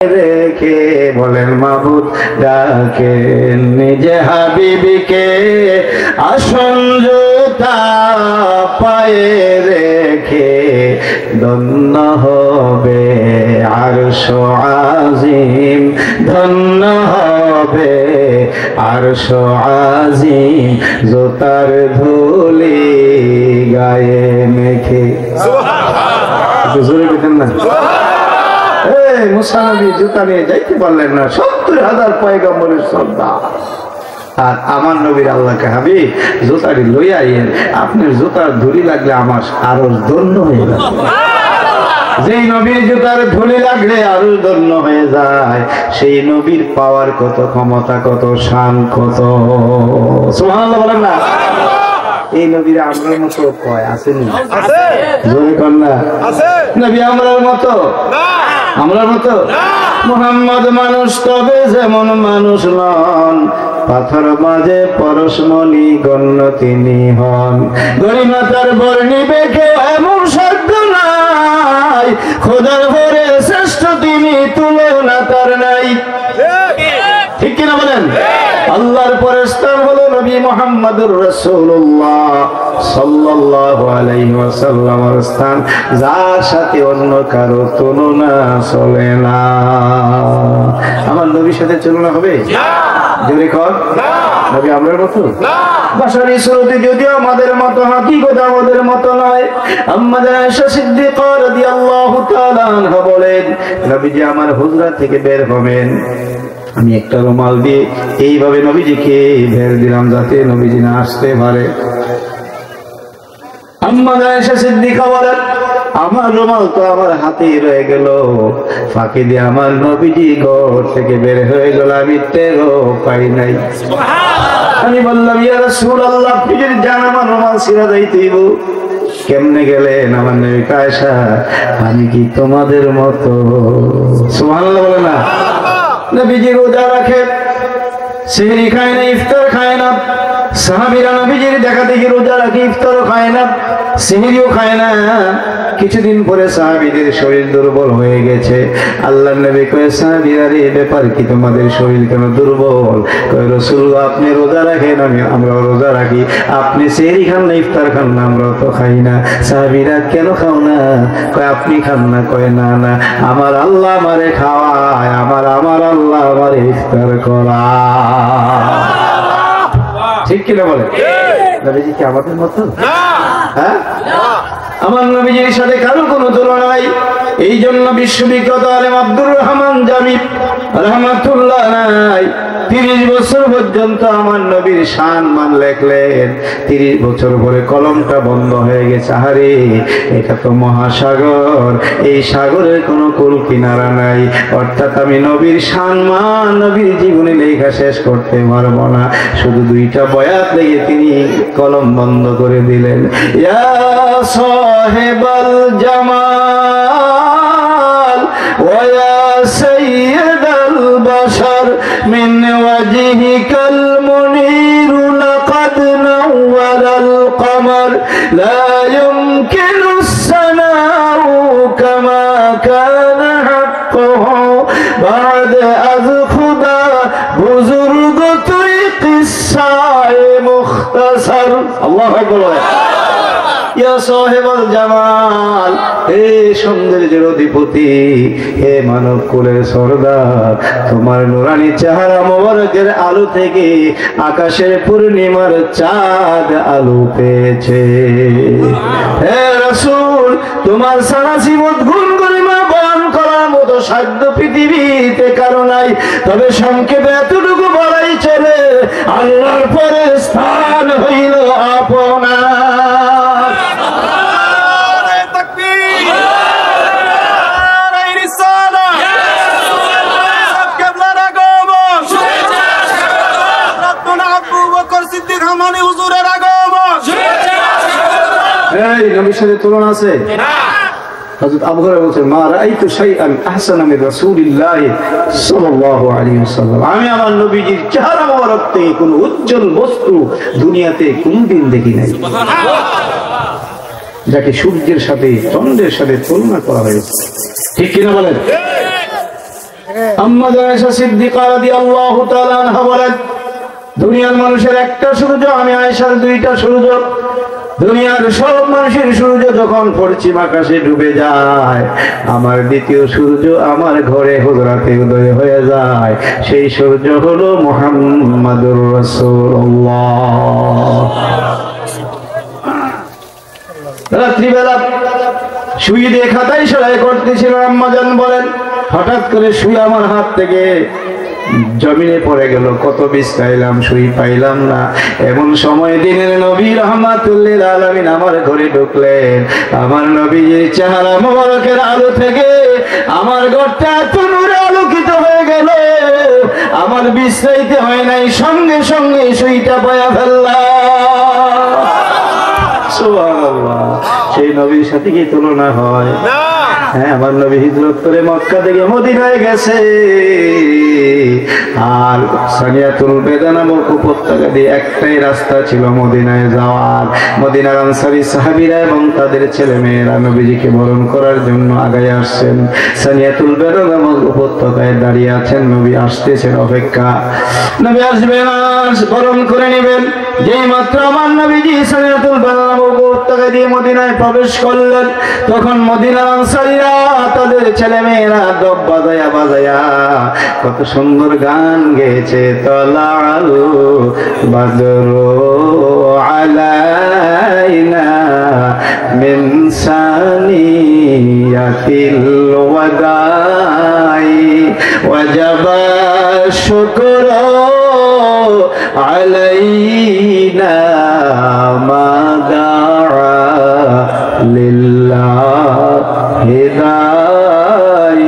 রেখে বলেন মাবুদ ডাকেন নিজে হাবিবিকে আসন জুতা পায়ে রেখে ধন্য হবে আরশ আজিম, ধন্য হবে আরশ আজিম জুতার ধুলি গায়ে মেখে। জোরে দিতেন না? মুসা নবী জুতা নিয়ে যাইতে পারলেন না, ৭০,০০০ পয়গম্বরের শ্রদ্ধা। আর আমার নবীর আল্লাহকে হাবিব জুতাটি লইয়া আইয়েন, আপনার জুতার ধুলি লাগলে আমার আরো ধন্য হয়ে যাবে। যেই নবীর জুতার ধুলি লাগলে আরো ধন্য হয়ে যায়, সেই নবীর পাওয়ার কত, ক্ষমতা কত, শান কত। সুবহানাল্লাহ বলেন না? এই নবীরা আমরার মতো কয় আসেনি? জোরে কন্যা নবী আমরার মতো? আমরার মতো? মুহাম্মদ মানুষ তবে যেমন মানুষ নন, পাথর মাঝে পরশমণি গণ্য তিনি হন। গরিমাতার বর্ণিবে কেউ এমন সাধ্য নাই, খোদার ভরে শ্রেষ্ঠ তিনি, তুলনা তার নাই। ঠিক কিনা বলেন? আল্লাহর ফেরেশতা হলো নবী মুহাম্মদুর রাসূলুল্লাহ সাল্লাল্লাহু আলাইহি ওয়াসাল্লামের স্থান, যার সাথে অন্য কারো তুলনা চলে না। আমার নবীর সাথে তুলনা হবে? জোরে কর। নবী আমরার মতো? বাশারি সুরতে যদিও আমাদের মতো, হাকিকত আমাদের মতো নয়। আম্মা আয়েশা সিদ্দিকা রাদিয়াল্লাহু তাআলা আনহা বলেন, নবীজি আমার হুজরা থেকে বের হবেন, আমি একটা রুমাল দিয়ে এইভাবে নবীজিকে বের দিলাম যাতে নবীজি না আসতে পারে। আম্মা আয়েশা সিদ্দিকা বলেন, আমার রুমাল তো আমার হাতেই রয়ে গেল, ফাঁকি দিয়ে আমার নবীজি ঘর থেকে বের হয়ে গেল, আমি টেরও পাই নাই। আমি বললাম, ইয়া রাসূলুল্লাহ, আপনি যদি জান আমার রুমাল ছিঁড়া যাইতেইব, কেমনে গেলেন? আমার নবী আয়েশা, আমি কি তোমাদের মতো? সুবহানাল্লাহ বলে না? নবীজি রোজা রাখে, সেহরি খায় না, ইফতার খায় না। সাহাবীরা নবীজির দেখা দেখি রোজা রাখে, ইফতারও খায় না, সেহরিও খায় না। কিছুদিন পরে সাহাবীদের শরীর দুর্বল হয়ে গেছে। আল্লাহর নবী কয়, সাহাবীরা রে, ব্যাপার কি তোমাদের শরীর কেন দুর্বল? কয়, রাসূলুল্লাহ আপনি রোজা রাখেন, আমরা রোজা রাখি, আপনি সেহরি খান না, ইফতার খান না, আমরা তো খাই না। সাহাবীরা কেন খাও না? কয়, আপনি খান না? কয়, না না, আমার আল্লাহ আমারে খাওয়ায়, আমার আল্লাহ আমারে ইফতার করায়। ঠিক কিনা বলে? নবীজি কি আমাদের মতো? হ্যাঁ, আমার নবীজির সাথে কারো কোনো তুলনা নাই। এই জন্য বিশ্ববিখ্যাত আলেম আব্দুর রহমান জামি রাহমাতুল্লাহ আলাইহি 30 বছর পর্যন্ত আমার নবীর শান লেখলেন। 30 বছর পরে কলমটা বন্ধ হয়ে গেছে। আরে, এটা তো মহাসাগর, এই সাগরের কোনো কুল কিনারা নাই, অর্থাৎ আমি নবীর শান নবীর জীবনে লেখা শেষ করতে পারবো না। শুধু 2টা বয়াত লেগে তিনি কলম বন্ধ করে দিলেন। ইয়া সাহেবাল জামাল ওয়া ইয়া সাইয়্যিদাল বাশার মিন ওয়াজহিকাল মুনির লাকাদ নাওয়ারাল কমার লা ইউমকিনুস সানাউ কামা কানা হাক্কুহু বা'দা আয খুদা বুজুর্গ তুই কিসসায়ে মুখতাসার। আল্লাহু আকবার। ইয়া সাহেবাল জামাল, হে সৌন্দর্যের অধিপতি, হে মানব কুলের সরদার, তোমার নুরানি চেহারা মোবারকের আলো থেকে আকাশের পূর্ণিমার চাঁদ আলো পেয়েছে। হে রাসূল, তোমার সারা জীবন গুণ গরিমা বহন করার মতো সাধ্য পৃথিবীতে কারো নাই। তবে সংক্ষেপে এতটুকু বলাই চলে, আল্লাহর পরে স্থান হইল আপনার। নবীর সাথে তুলনা আছে? হযরত আবু হুরায়রা বলেন, মা রাআইতু শাইআন আহসানা মিন রাসূলিল্লাহ সাল্লাল্লাহু আলাইহি ওয়াসাল্লাম, আমি আমার নবীজির চেহারা মোবারক থেকে কোনো উজ্জ্বল বস্তু দুনিয়াতে কোনদিন দেখি নাই। যাকে সূর্যের সাথে চন্দ্রের সাথে তুলনা করা হয়েছে। ঠিক কিনা বলেন? আম্মা আয়েশা সিদ্দিকা রাদিয়াল্লাহু তাআলা আনহা বলেন, দুনিয়ার মানুষের একটা সূর্য, আমি আয়েশার দুইটা সূর্য। দুনিয়ার সব মানুষের সূর্য যখন পশ্চিম আকাশে ডুবে যায়, আমার দ্বিতীয় সূর্য আমার ঘরে হুজরাতে উদয় হয়ে যায়। সেই সূর্য হলো মুহাম্মাদুর রাসূলুল্লাহ। রাত্রিবেলা শুয়ে দিয়ে খাতায় সেলাই করতেছিল, আম্মাজান বলেন হঠাৎ করে শুয়ে আমার হাত থেকে জমিনে পড়ে গেল। কত বিছাইলাম, শুই পাইলাম না। এমন সময় দিনের নবী রাহমাতুল্লিল আলামিন আমার ঘরে ঢুকলেন। আমার নবীর চেহারা মোবারকের আলো থেকে আমার ঘরটা এত নূরে আলোকিত হয়ে গেল, আমার বিশ্রাইতে হয় নাই, সঙ্গে সঙ্গে শুইটা পায়া ফেললাম। সুবহানাল্লাহ। সেই নবীর সাথে কি তুলনা হয়? হ্যাঁ, আমার নবী হিজরত করে মক্কা থেকে মদিনায় গেছে। আর সানিয়াতুল বেদা নামক উপত্যকা দিয়ে একটাই রাস্তা ছিল মদিনায় যাওয়ার। মদিনার আনসারী সাহাবীরা এবং তাদের ছেলে মেয়েরা নবীজিকে বরণ করার জন্য আগায় আসছেন। সানিয়াতুল বেদা নামক উপত্যকায় দাঁড়িয়ে আছেন, নবী আসতেছেন, অপেক্ষা। নবী আসবেন, বরণ করে নেবেন। যেই মাত্র আমার নবীজি সানিয়াতুল বেদা নামক উপত্যকা দিয়ে মদিনায় প্রবেশ করলেন, তখন মদিনার আনসারীরা তাদের ছেলে মেয়েরা দব বাজায়া বাজায়া কত সুন্দর গান গেয়েছে। তলাল বদরু আলাইনা মিন সানিয়াতিল ওয়াদাই ওয়াজাবা শুকরু আলাইনা মা দাআ লিল্লাহি দাই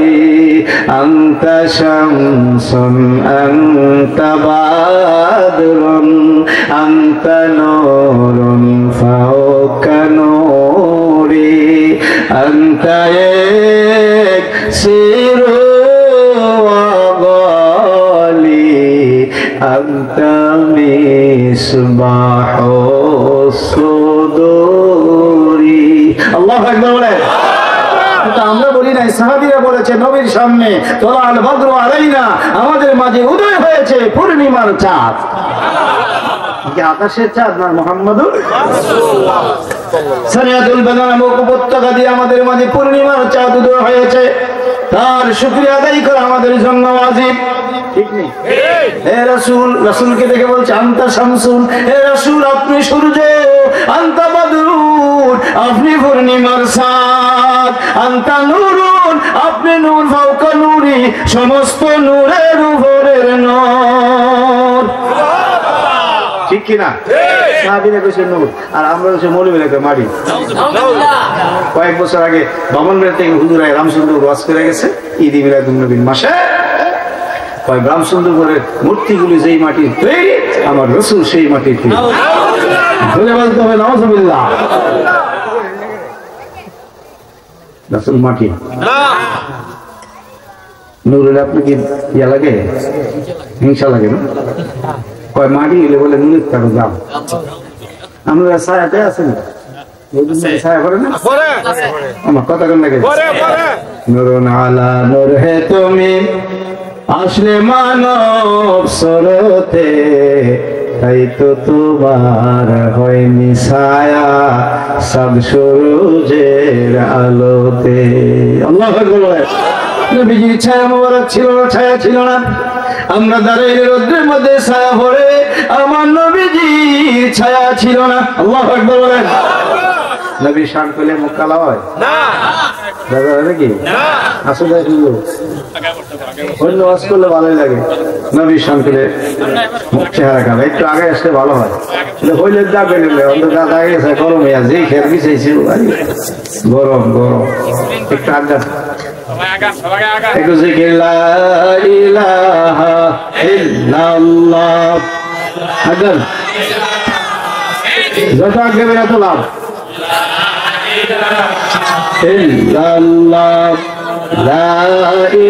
আনতা শামসুন আনতা বাদরুন আনতা নূরুন ফাওকা নূরি আনতা ইয়াকসিরু ওয়া গালি আনতা মিসবাহু সুদুরি। আল্লাহু আকবার বলেন। আমরা বলি নাই, সাহাবীরা বলেছে নবীর সামনে তলাল বদরু আলাইনা, আমাদের মাঝে উদয় হয়েছে পূর্ণিমার চাঁদ। আকাশের চাঁদ না, মুহাম্মাদুর রাসূলুল্লাহ। সানিয়াতুল বেদা নামক উপত্যকা দিয়ে আমাদের মাঝে পূর্ণিমার চাঁদ উদয় হয়েছে। তার শুকরিয়া আদায় করা আমাদের জন্য ওয়াজিব, ঠিক নেই? হে রাসূল, রাসূলকে দেখে বলছে আনতা শামসুন, হে রাসূল আপনি সূর্য, আনতা বদরুন আপনি পূর্ণিমার চাঁদ, আনতা নূরুন আপনি নূর ফাওকা নূরি সমস্ত নূরের উপরের নূর। ঠিক কি না? সাহাবীরা কইছে নূর, আর আমরা কইছে মৌলবীরা কই মাটি। কয়েক বছর আগে বামনবাড়ি থেকে হুজুর রামচন্দ্র ওয়াজ করে গেছে ঈদ মিলাদুন নবীর মাসে। কয় রামচন্দ্রপুরের মূর্তিগুলি যেই মাটির তৈরি, আমার রাসূল সেই মাটির তৈরি। বলে বলতে হবে নাউযুবিল্লাহ। রাসূল মাটি নূর হলে আপনি কি ইয়া লাগে, হিংসা লাগে না? কয় মাটি হলে বলে নূরের কারো দাম। আমরা ছায়াতে আছেন, ছায়া করে না আমার কথা কেন লাগে? নূরুন আলা নূর হে তুমি আসলে মানব সরতে, তাই তো তোমার হয়নি ছায়া সব সূর্যের আলোতে। আল্লাহু আকবার। নবীজির ছায়া মোবারক ছিল না, ছায়া ছিল না। আমরা দাঁড়িয়ে রোদ্রের মধ্যে ছায়া পড়ে, আমার নবীজির ছায়া ছিল না। আল্লাহু আকবার বলেন। নবী শান করলে মুখ কালা হয় না? দাদা নাকি না? আসলে অন্য ওয়াজ করলে ভালোই লাগে, নবী শান করলে মুখ চেহারা কালা। একটু আগে আসলে ভালো হয়, হইলে যাবে নিলে অন্তত দাদা গেছে গরম হয়ে যেই খের বিছাইছে গরম গরম। একটু আগে একটু জিকির লা ইলাহা ইল্লাল্লাহ, আগান যত আগে বেরা তো লাভ। ইল্লাল্লাহ লা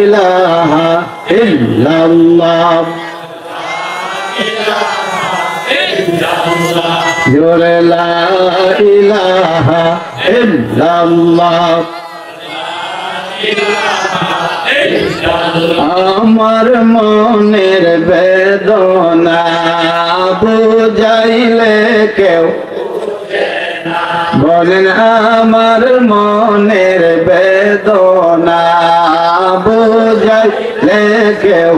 ইলাহা ইল্লাল্লাহ, জোরে লা ইলাহা ইল্লাল্লাহ আমার মনের বেদনা বুঝাইলে কেউ বলেন আমার মনের বেদনা বুঝাইলে কেউ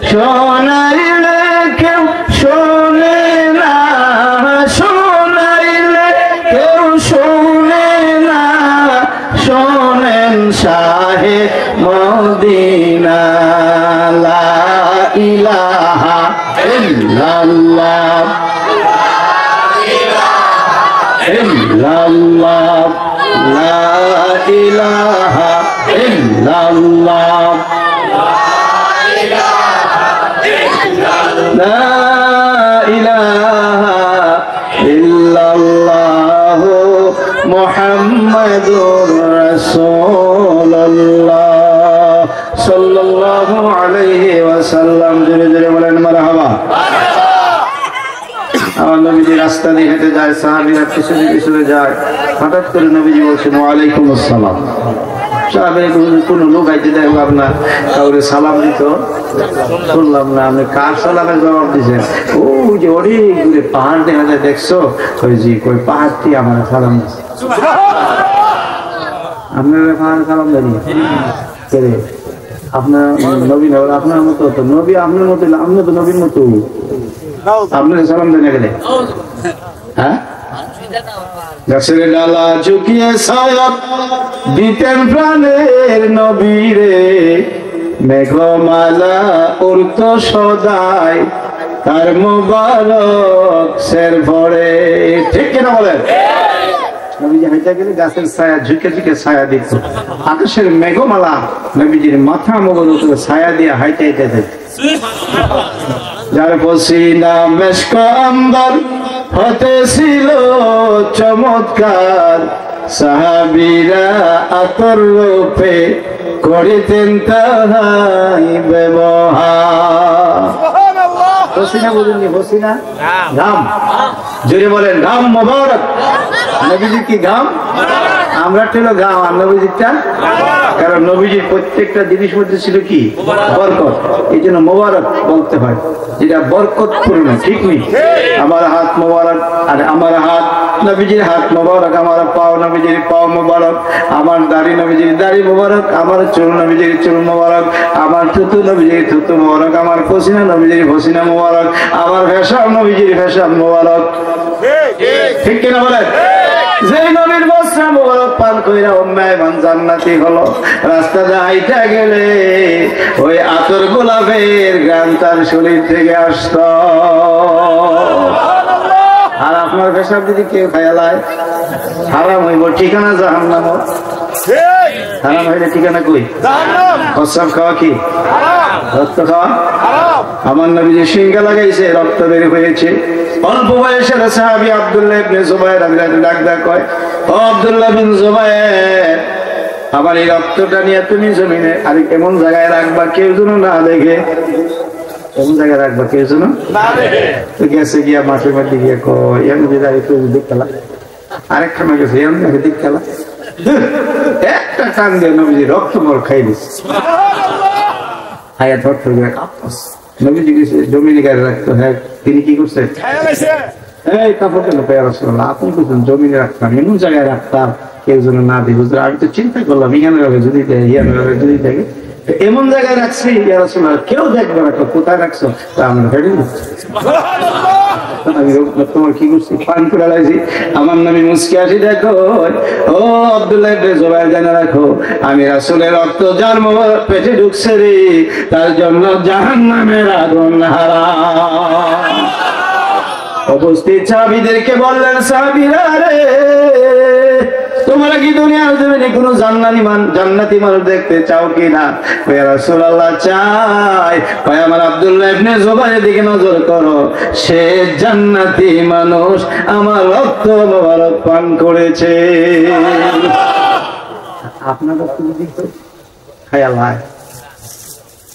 শোনাইলে কেউ শোনে না শোনাইলে কেউ শোনে না শোনেন শাহে মদিনা লা ইলাহা ইল্লাল্লাহ ইল্লাল্লাহ লা ইলাহা ইল্লাল্লাহ লা ইলাহা ইল্লাল্লাহ মুহাম্মাদুর রাসূলুল্লাহ সাল্লাল্লাহু আলাইহি ওয়াসাল্লাম। জোরে জোরে বলেন মারহাবা। আমার নবীজি রাস্তা দিয়ে হেঁটে যায়, সাহাবীরা পিছনে পিছনে যায়। হঠাৎ করে নবীজি বলছেন ওয়ালাইকুম আসসালাম। সাহাবীরা কোনো লোক আইতে দেখলাম না, কাউরে সালাম দিত শুনলাম না। আপনি কার সালামের জবাব দিচ্ছেন? ও যে অনেকগুলো পাহাড় দেখা যায় দেখছো? ওই জি কই পাহাড়টি আমার সালাম দিচ্ছে। আপনার পাহাড় সালাম দেন আপনার নবী না আপনার মতো তো নবী আপনার মতো, আপনি তো নবীর মতো, আপনার সালাম দেন এখানে। হ্যাঁ গাছের ডালা ঝুঁকিয়ে ছায়া দিতেন প্রাণের নবীরে, মেঘমালা উড়ত সদাই তার মুবারক শের ভরে। ঠিক কিনা বলেন? নবীজি হাইটা গেলে গাছের ছায়া ঝুঁকে ঝুঁকে ছায়া দিত। আকাশের মেঘমালা নবীজির মাথা মুবারক ছায়া দিয়ে হাইটা হাইটা যেত। যার পসিনা মেশক আম্বার হতে ছিল চমৎকার, সাহাবীরা আতর রূপে করিতেন তাহাই ব্যবহার। পসিনা বুঝুননি? পসিনা ঘাম। জোরে বলেন ঘাম মোবারক। নবীজি কি ঘাম? আমরা ছিল ঘাম, আর নবীজিটা, কারণ নবীজির প্রত্যেকটা জিনিস মধ্যে ছিল কি বরকত, এই জন্য মোবারক বলতে হয়, যেটা বরকতপূর্ণ। ঠিক নেই? আমার হাত মোবারক, আর আমার হাত নবীজির হাত মোবারক, আমার পাও নবীজির পাও মোবারক, আমার দাড়ি নবীজির দাড়ি মোবারক, আমার চুল নবীজির চুল মোবারক, আমার থুতু নবীজির থুতু মোবারক, আমার পসিনা নবীজির পসিনা মোবারক, আমার পেশাব নবীজির পেশাব মোবারক। ঠিক কিনা বলেন? যে নবীর বস্ত্র মোবারক পান কইরা উম্মায়ে মান জান্নাতি হলো, রাস্তা যাইতে গেলে ওই আতর গোলাপের গান তার শরীর থেকে আসতো। আর আপনার পেশাব যদি কেউ খায়ালায় হারাম হইব, ঠিকানা জাহান্নাম। হারাম হইলে ঠিকানা কই? প্রস্রাব খাওয়া কি? রক্ত খাওয়া? আমার নবীজি সিংহা লাগাইছে, রক্ত বের হয়েছে। অল্প বয়সের সাহাবী আব্দুল্লাহ ইবনে জুবায়ের রাদিয়াল্লাহু আনহু ডাক কয়, ও আব্দুল্লাহ বিন জুবায়ের, আমার এই রক্তটা নিয়ে তুমি জমিনে আর কেমন জায়গায় রাখবা কেউ যেন না দেখে? কেমন জায়গায় রাখবা কেউ যেন না দেখে? তো গেছে গিয়া মাঠের মধ্যে গিয়ে কয় এমন যে একটু দিক খেলা, আরেকটা মেয়ে গেছে এমন দিক খেলা, একটা টান দিয়ে নবীজি রক্ত মর খাই দিচ্ছে। আয়া ধর ধরে কাঁপছে। নবীজি গেছে জমিনে গায়ে রাখতো। হ্যাঁ, তিনি কি করছেন? এই কাপড় কেন পেয়ে রাসূলুল্লাহ, আপনি বলছেন জমিনে রাখতাম, এমন জায়গায় রাখতাম কেউ যেন না দেখে। আমি তো চিন্তা করলাম এখানে রাখে যদি দেয়, ইয়ানে রাখে যদি দেখে, এমন জায়গায় রাখছি ইয়া রাসূলুল্লাহ কেউ দেখবে না, কোথায় রাখছো? তা আমরা ফেলে দিচ্ছি। আমি তোমার কি করছি? পান করে লাইছি। আমার নবী মুস্কি আসি দেখো, ও আব্দুল্লাহ ইবনে জুবায়ের জানা রাখো, আমি রাসূলের রক্ত যার পেটে ঢুকছে রে, তার জন্য জাহান্নামের আগুন হারাম। উপস্থিত সাহাবীদেরকে বললেন, সাহাবীরা রে, তোমরা কি দুনিয়ার জমিনে কোনো জান্নাতি মানুষ দেখতে চাও কিনা? ইয়া রাসূলুল্লাহ চাই। কয় আমার আব্দুল্লাহ ইবনে জুবায়ের দিকে নজর করো, সে জান্নাতি মানুষ, আমার রক্ত মোবারক পান করেছে। আপনার রক্ত দিতে খায়াল হয়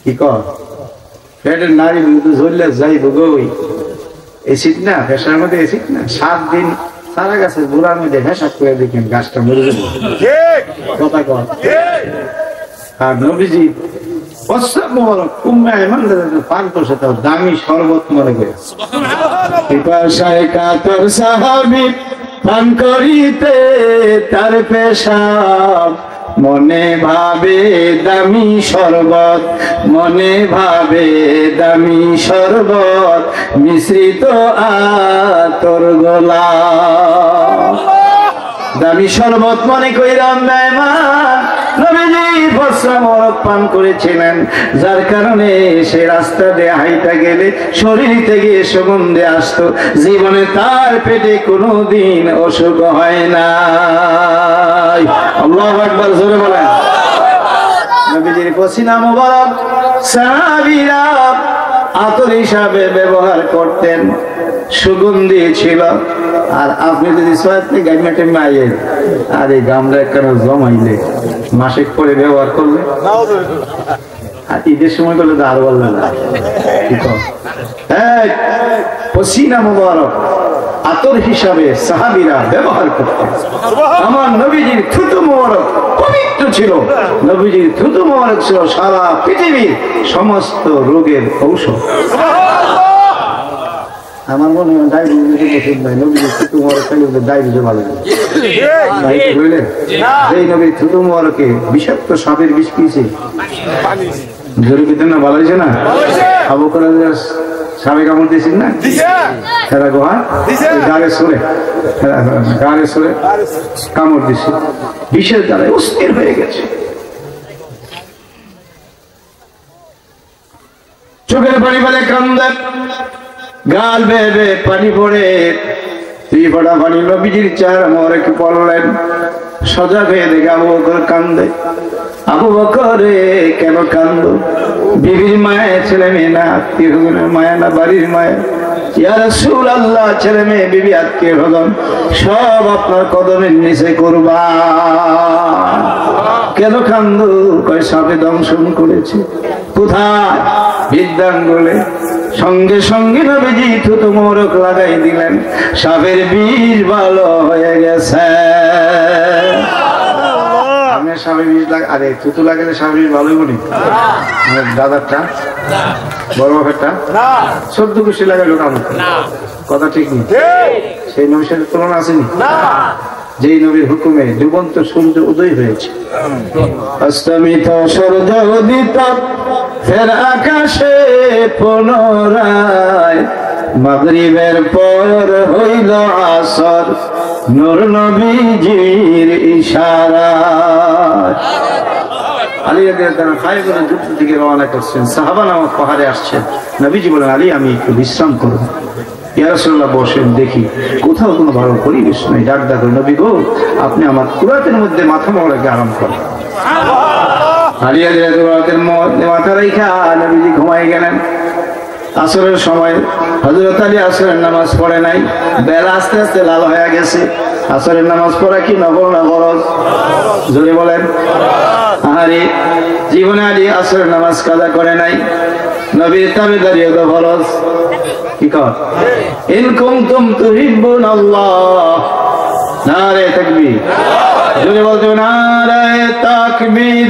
কি কর পেটের নারী মধ্যে ঝরলে যাইব গই। এসিড না, ফেসার মধ্যে এসিড না, 7 দিন সারা গাছের গোড়ার মধ্যে ভেসাক করে দেখেন গাছটা মরে যাবে। কথা কর আর নবীজি প্রস্রাব মোবারক উম্মে আইমানদের পান করছে, তাও দামি শরবত মনে করে। পিপাসায় কাতর সাহাবী পান করিতে তার পেশাব, মনে ভাবে দামি শরবত, মনে ভাবে দামি শরবত, মিশ্রিত আতর গোলাপ। দামি শরবত মনে কইরাম মেহমান নবীজি প্রস্রাব মোবারক পান করেছিলেন, যার কারণে সে রাস্তা দিয়ে হাইটা গেলে শরীর থেকে সুগন্ধি আসতো। জীবনে তার পেটে কোনোদিন অসুখ হয় না। আল্লাহু আকবার, জোরে বলেন। নবীজির পসিনা মোবারক সাহাবীরা আতর হিসাবে ব্যবহার করতেন, সুগন্ধি ছিল। আর আপনি যদি সোয়াতে গাইমাটে মাইয়ের আর এই গামলা কেন জমাইলে মাসিক পরে ব্যবহার করলে, আর ঈদের সময় করলে তো আরো বলবে না। পসিনা মোবারক আতর হিসাবে সাহাবীরা ব্যবহার করতেন। আমার নবীজির থুতু মোবারক পবিত্র ছিল। নবীজির থুতু মোবারক ছিল সারা পৃথিবীর সমস্ত রোগের ঔষধ। আমার মনে হয় ডায়াবেটিস ওষুধ নাই, নবীজির থুতু মোবারক খাইলে ডায়াবেটিস ভালো হবে। বুঝলেন? এই নবীর থুতু মোবারকে বিষাক্ত সাপের বিষ পিয়েছে, জোরে পেতেন না, ভালো হয়েছে না? আবু বকর সাপে কামড় দিয়েছেন না, এরা গোহা গাড়ে সরে কামড় দিচ্ছে, বিষের দ্বারা অস্থির হয়ে গেছে। চোখের পানি ফেলে কান্দে, গাল বেয়ে বেয়ে পানি পড়ে, তুই পড়া পানি নবীজির চেহারা মোবারকে পড়লেন। সজাগ হয়ে দেখে আবু বকর কান্দে। আবু বকর কেন কান্দ? বিবির মায়া, ছেলে মেয়ে না, আত্মীয় স্বজনের মায়া না, বাড়ির মায়া? ইয়া রাসূলুল্লাহ, ছেলে মেয়ে বিবি আত্মীয় স্বজন সব আপনার কদমের নিচে কুরবান। কেন কান্দ? কয় সাপে দংশন করেছে। কোথায়? বৃদ্ধাঙ্গুলে। সঙ্গে সঙ্গে নবীজি থুতু মোবারক লাগাই দিলেন, সাপের বিষ ভালো হয়ে গেছে। আমি সাপের বিষ আরে থুতু লাগালে সাপের বিষ ভালোই বলি। দাদারটা বড় বাপেরটা 14 কুশি লাগাইলো কামড়, কথা ঠিক নেই? সেই নবীর সাথে তুলনা আসেনি? যেই নবীর হুকুমে ডুবন্ত সূর্য উদয় হয়েছে, অস্তমিত সূর্য উদিত ফের আকাশে পুনরায়, মাগরিবের পর হইল আসর নূর নবীজির ইশারায়। আলী রাদিয়াল্লাহু আনহু খায়বরের যুদ্ধের দিকে রওনা করছেন, সাহাবা নামক পাহাড়ে আসছেন। নবীজি বলেন, আলী আমি একটু বিশ্রাম করব। ইয়া রাসূলুল্লাহ বসেন, দেখি কোথাও কোনো ভালো পরিবেশ নেই। ডাক ডাক নবী গো, আপনি আমার কুরাতের মধ্যে মাথা মোবারকে আরাম করেন। আলী রাদিয়াল্লাহু আনহু মাথা রাইখা নবীজি ঘুমাই গেলেন। আসরের সময় হযরত আলী আসরের নামাজ পড়ে নাই, বেলা আস্তে আস্তে লাল হয়ে গেছে। আসরের নামাজ পড়া কি নফল না ফরজ? জোরে বলেন। আরে জীবনে আলী আসরের নামাজ কাজা করে নাই, নবীর তাবেদারিও তো ফরজ। কি কর? ইন কুনতুম তুহিব্বুনাল্লাহ, নারে তাকবীর, জোরে বলতে নারে তাকবীর।